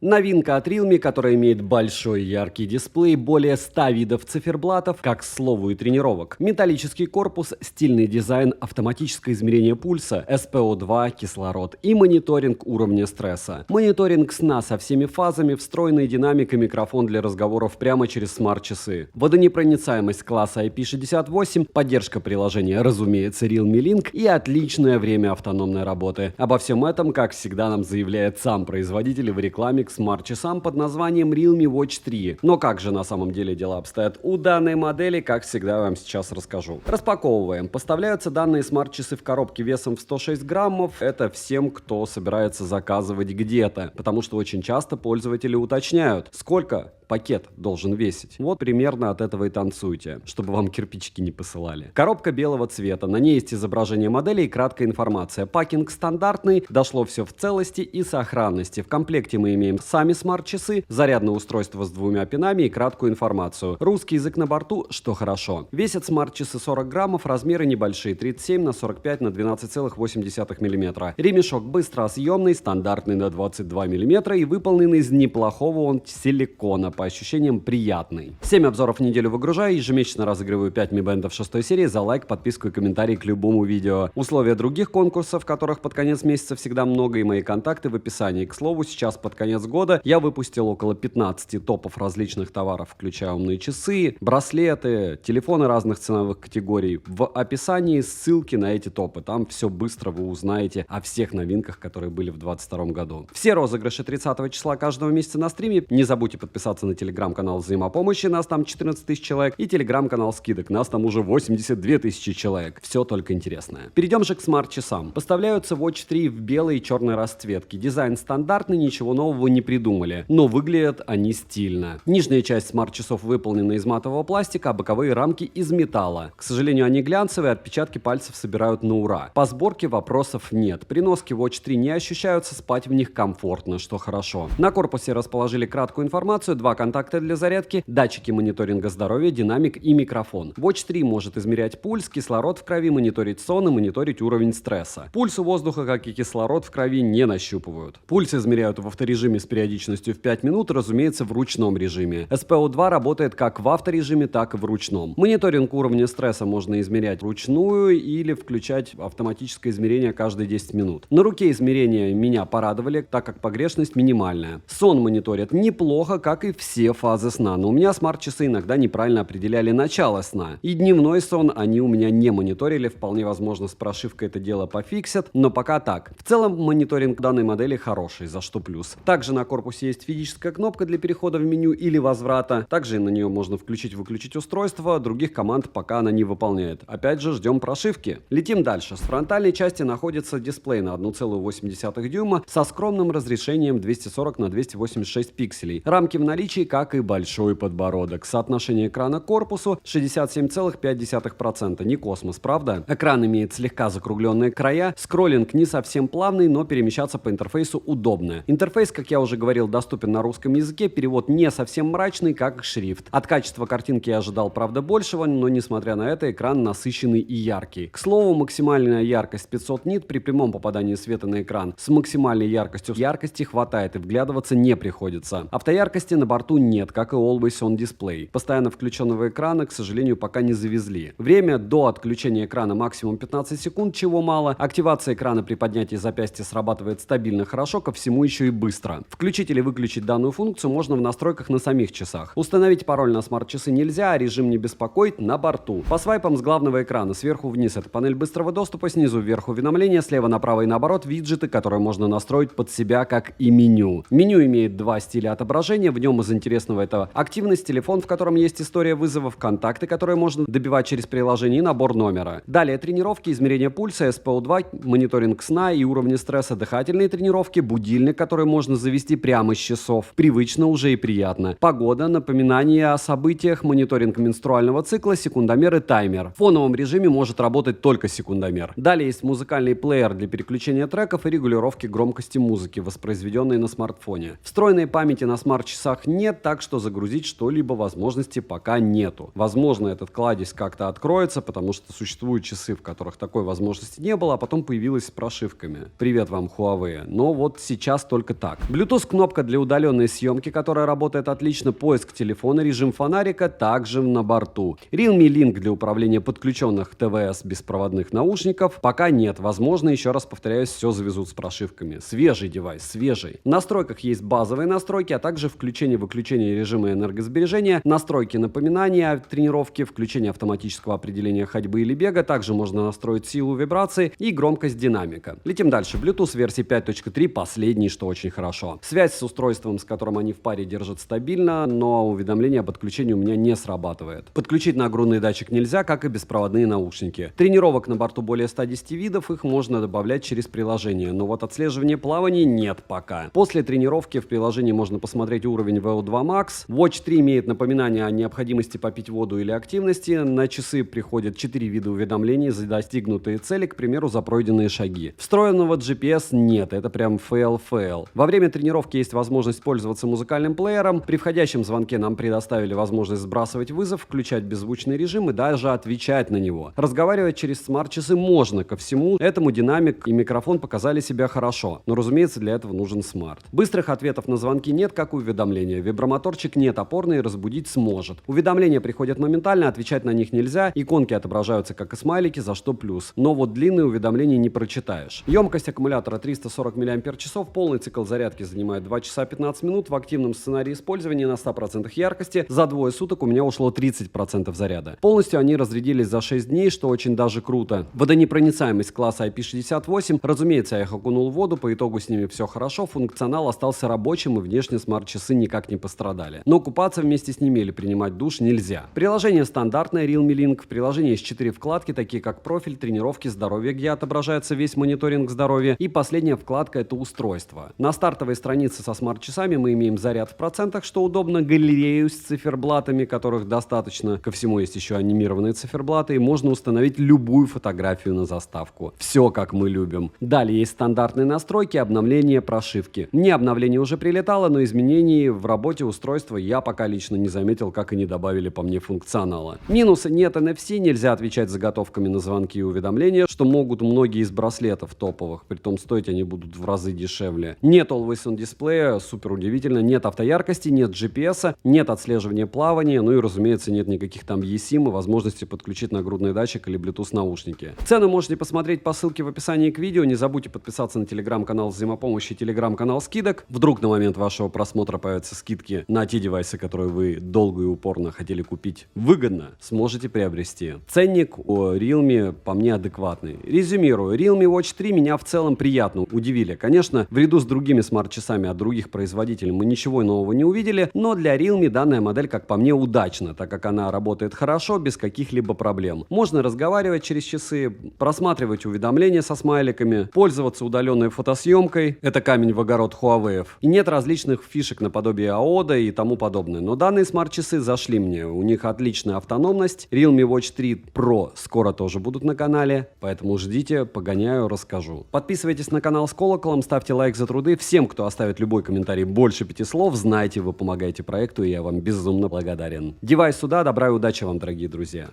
Новинка от Realme, которая имеет большой яркий дисплей, более 100 видов циферблатов, как к слову и тренировок. Металлический корпус, стильный дизайн, автоматическое измерение пульса, SPO2, кислород и мониторинг уровня стресса. Мониторинг сна со всеми фазами, встроенный динамик и микрофон для разговоров прямо через смарт-часы. Водонепроницаемость класса IP68, поддержка приложения, разумеется, Realme Link и отличное время автономной работы. Обо всем этом, как всегда, нам заявляет сам производитель в рекламе к смарт-часам под названием Realme Watch 3. Но как же на самом деле дела обстоят у данной модели, как всегда вам сейчас расскажу. Распаковываем. Поставляются данные смарт-часы в коробке весом в 106 граммов. Это всем, кто собирается заказывать где-то, потому что очень часто пользователи уточняют, сколько пакет должен весить. Вот примерно от этого и танцуйте, чтобы вам кирпичики не посылали. Коробка белого цвета, на ней есть изображение модели и краткая информация. Пакинг стандартный, дошло все в целости и сохранности. В комплекте мы имеем сами смарт-часы, зарядное устройство с 2 пинами и краткую информацию. Русский язык на борту, что хорошо. Весят смарт-часы 40 граммов, размеры небольшие, 37 на 45 на 12,8 мм. Ремешок быстросъемный, стандартный на 22 мм и выполнен из неплохого он силикона, по ощущениям приятный. 7 обзоров в неделю выгружаю, ежемесячно разыгрываю 5 Mi Band 6 серии за лайк, подписку и комментарий к любому видео. Условия других конкурсов, которых под конец месяца всегда много, и мои контакты в описании. К слову, сейчас под конец года я выпустил около 15 топов различных товаров, включая умные часы, браслеты, телефоны разных ценовых категорий. В описании ссылки на эти топы. Там все быстро вы узнаете о всех новинках, которые были в 2022 году. Все розыгрыши 30 числа каждого месяца на стриме. Не забудьте подписаться на телеграм-канал взаимопомощи, нас там 14 тысяч человек, и телеграм-канал скидок, нас там уже 82 тысячи человек. Все только интересное. Перейдем же к смарт-часам. Поставляются Watch 3 в белой и черной расцветке. Дизайн стандартный, ничего нового не придумали, но выглядят они стильно. Нижняя часть смарт-часов выполнена из матового пластика, а боковые рамки из металла. К сожалению, они глянцевые, отпечатки пальцев собирают на ура. По сборке вопросов нет. При носке Watch 3 не ощущаются, спать в них комфортно, что хорошо. На корпусе расположили краткую информацию, 2 контакта для зарядки, датчики мониторинга здоровья, динамик и микрофон. Watch 3 может измерять пульс, кислород в крови, мониторить сон и мониторить уровень стресса. Пульс у воздуха, как и кислород в крови, не нащупывают. Пульс измеряют в авторежиме с периодичностью в 5 минут, разумеется, в ручном режиме. SPO2 работает как в авторежиме, так и в ручном. Мониторинг уровня стресса можно измерять вручную или включать автоматическое измерение каждые 10 минут. На руке измерения меня порадовали, так как погрешность минимальная. Сон мониторят неплохо, как и все фазы сна, но у меня смарт-часы иногда неправильно определяли начало сна. И дневной сон они у меня не мониторили, вполне возможно с прошивкой это дело пофиксят, но пока так. В целом мониторинг данной модели хороший, за что плюс. Также на корпусе есть физическая кнопка для перехода в меню или возврата, также на нее можно включить-выключить устройство, других команд пока она не выполняет. Опять же ждем прошивки. Летим дальше. С фронтальной части находится дисплей на 1,8 дюйма со скромным разрешением 240 на 286 пикселей. Рамки в наличии, как и большой подбородок. Соотношение экрана к корпусу 67,5%. Не космос, правда? Экран имеет слегка закругленные края, скроллинг не совсем плавный, но перемещаться по интерфейсу удобно. Интерфейс, как я уже говорил, доступен на русском языке, перевод не совсем мрачный, как и шрифт. От качества картинки я ожидал, правда, большего, но несмотря на это, экран насыщенный и яркий. К слову, максимальная яркость 500 нит при прямом попадании света на экран. С максимальной яркостью яркости хватает и вглядываться не приходится. Автояркости на борту нет, как и Always On Display. Постоянно включенного экрана, к сожалению, пока не завезли. Время до отключения экрана максимум 15 секунд, чего мало. Активация экрана при поднятии запястья срабатывает стабильно хорошо, ко всему еще и быстро. Включить или выключить данную функцию можно в настройках на самих часах. Установить пароль на смарт-часы нельзя, а режим не беспокоит на борту. По свайпам с главного экрана сверху вниз это панель быстрого доступа, снизу вверх уведомления, слева направо и наоборот виджеты, которые можно настроить под себя, как и меню. Меню имеет 2 стиля отображения, в нем из интересного это активность, телефон, в котором есть история вызовов, контакты, которые можно добивать через приложение, и набор номера. Далее тренировки, измерение пульса, SPO2, мониторинг сна и уровня стресса, дыхательные тренировки, будильник, который можно завести прямо с часов. Привычно уже и приятно. Погода, напоминание о событиях, мониторинг менструального цикла, секундомер и таймер. В фоновом режиме может работать только секундомер. Далее есть музыкальный плеер для переключения треков и регулировки громкости музыки, воспроизведенной на смартфоне. Встроенной памяти на смарт-часах нет, так что загрузить что-либо возможности пока нету. Возможно, этот кладезь как-то откроется, потому что существуют часы, в которых такой возможности не было, а потом появилась с прошивками. Привет вам, Huawei. Но вот сейчас только так. Bluetooth Bluetooth кнопка для удаленной съемки, которая работает отлично, поиск телефона, режим фонарика также на борту. Realme Link для управления подключенных ТВС беспроводных наушников пока нет. Возможно, еще раз повторяюсь, все завезут с прошивками. Свежий девайс, свежий. В настройках есть базовые настройки, а также включение-выключение режима энергосбережения, настройки напоминания о тренировке, включение автоматического определения ходьбы или бега. Также можно настроить силу вибрации и громкость динамика. Летим дальше. Bluetooth версии 5.3, последний, что очень хорошо. Связь с устройством, с которым они в паре держат стабильно, но уведомление об отключении у меня не срабатывает. Подключить нагрудный датчик нельзя, как и беспроводные наушники. Тренировок на борту более 110 видов, их можно добавлять через приложение, но вот отслеживания плавания нет пока. После тренировки в приложении можно посмотреть уровень VO2 Max. Watch 3 имеет напоминание о необходимости попить воду или активности. На часы приходят 4 вида уведомлений за достигнутые цели, к примеру, за пройденные шаги. Встроенного GPS нет, это прям fail. Во время тренировки есть возможность пользоваться музыкальным плеером. При входящем звонке нам предоставили возможность сбрасывать вызов, включать беззвучный режим и даже отвечать на него. Разговаривать через смарт-часы можно. Ко всему этому динамик и микрофон показали себя хорошо, но, разумеется, для этого нужен смарт. Быстрых ответов на звонки нет, как и уведомления. Вибромоторчик нет опорный, разбудить сможет. Уведомления приходят моментально, отвечать на них нельзя. Иконки отображаются как и смайлики, за что плюс. Но вот длинные уведомления не прочитаешь. Емкость аккумулятора 340 мАч, полный цикл зарядки занимает 2 часа 15 минут. В активном сценарии использования на 100% яркости за двое суток у меня ушло 30% заряда. Полностью они разрядились за 6 дней, что очень даже круто. Водонепроницаемость класса IP68, разумеется, я их окунул в воду, по итогу с ними все хорошо, функционал остался рабочим и внешне смарт-часы никак не пострадали. Но купаться вместе с ними или принимать душ нельзя. Приложение стандартное Realme Link. В приложении есть 4 вкладки, такие как профиль, тренировки, здоровье, где отображается весь мониторинг здоровья, и последняя вкладка — это устройство. На стартовой странице со смарт-часами мы имеем заряд в процентах, что удобно, галерею с циферблатами, которых достаточно. Ко всему есть еще анимированные циферблаты, и можно установить любую фотографию на заставку. Все как мы любим. Далее есть стандартные настройки, обновление прошивки. Мне обновление уже прилетало, но изменений в работе устройства я пока лично не заметил, как и не добавили по мне функционала. Минусы: нет NFC, нельзя отвечать заготовками на звонки и уведомления, что могут многие из браслетов топовых, притом стоить они будут в разы дешевле. Нет Always On дисплея, супер удивительно, нет автояркости, нет GPS, нет отслеживания плавания, ну и, разумеется, нет никаких там eSIM и возможности подключить нагрудный датчик или Bluetooth наушники. Цены можете посмотреть по ссылке в описании к видео, не забудьте подписаться на телеграм-канал взаимопомощи, телеграм-канал скидок. Вдруг на момент вашего просмотра появятся скидки на те девайсы, которые вы долго и упорно хотели купить выгодно, сможете приобрести. Ценник у Realme по мне адекватный. Резюмирую, Realme Watch 3 меня в целом приятно удивили. Конечно, в ряду с другими смарт-часами от других производителей мы ничего нового не увидели, но для Realme данная модель, как по мне, удачна, так как она работает хорошо, без каких-либо проблем. Можно разговаривать через часы, просматривать уведомления со смайликами, пользоваться удаленной фотосъемкой, это камень в огород Huawei, и нет различных фишек наподобие AODA и тому подобное. Но данные смарт-часы зашли мне, у них отличная автономность. Realme Watch 3 Pro скоро тоже будут на канале, поэтому ждите, погоняю, расскажу. Подписывайтесь на канал с колоколом, ставьте лайк за труды. Всем, кто оставит любой комментарий больше 5 слов, знайте, вы помогаете проекту, и я вам безумно благодарен. Девайс сюда, добра и удачи вам, дорогие друзья.